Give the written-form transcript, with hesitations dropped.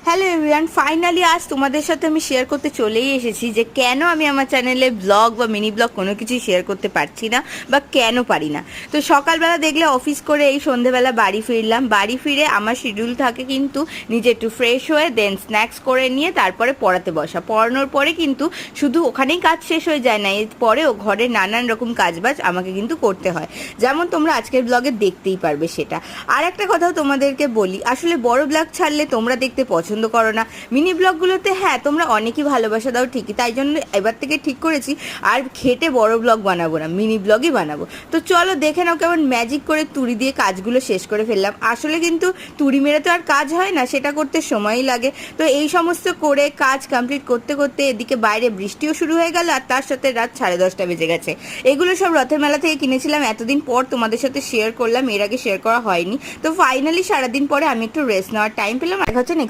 Hello everyone, finally আজ তোমাদের সাথে আমি শেয়ার করতে চলেই এসেছি যে কেন আমি আমার চ্যানেলে ব্লগ বা মিনি ব্লগ কোনো কিছুই শেয়ার করতে পারছি না বা কেন পারি না। তো সকালবেলা দেখলে অফিস করে এই সন্ধেবেলা বাড়ি ফিরলাম, বাড়ি ফিরে আমার শিডিউল থাকে কিন্তু নিজে একটু ফ্রেশ হয়ে দেন স্ন্যাক্স করে নিয়ে তারপরে পড়াতে বসা। পড়ানোর পরে কিন্তু শুধু ওখানেই কাজ শেষ হয়ে যায় না, এর পরেও ঘরের নানান রকম কাজবাজ আমাকে কিন্তু করতে হয়, যেমন তোমরা আজকের ব্লগে দেখতেই পারবে সেটা। আর একটা কথাও তোমাদেরকে বলি, আসলে বড় ব্লগ ছাড়লে তোমরা দেখতে পছন্দ করো না, মিনি ব্লগগুলোতে হ্যাঁ তোমরা অনেকই ভালোবাসা দাও ঠিকই, তাই জন্য এবার থেকে ঠিক করেছি আর খেটে বড় ব্লগ বানাবো না, মিনি ব্লগই বানাবো। তো চলো দেখে নাও কেমন ম্যাজিক করে তুড়ি দিয়ে কাজগুলো শেষ করে ফেললাম। আসলে কিন্তু তুড়ি মেরে তো আর কাজ হয় না, সেটা করতে সময়ই লাগে। তো এই সমস্ত করে কাজ কমপ্লিট করতে করতে এদিকে বাইরে বৃষ্টিও শুরু হয়ে গেল, আর তার সাথে রাত 10:30 বেজে গেছে। এগুলো সব রথের মেলা থেকে কিনেছিলাম, এতদিন পর তোমাদের সাথে শেয়ার করলাম, এর আগে শেয়ার করা হয়নি। তো ফাইনালি সারাদিন পরে আমি একটু রেস্ট নেওয়ার টাইম পেলাম। আর হচ্ছে নেক্সট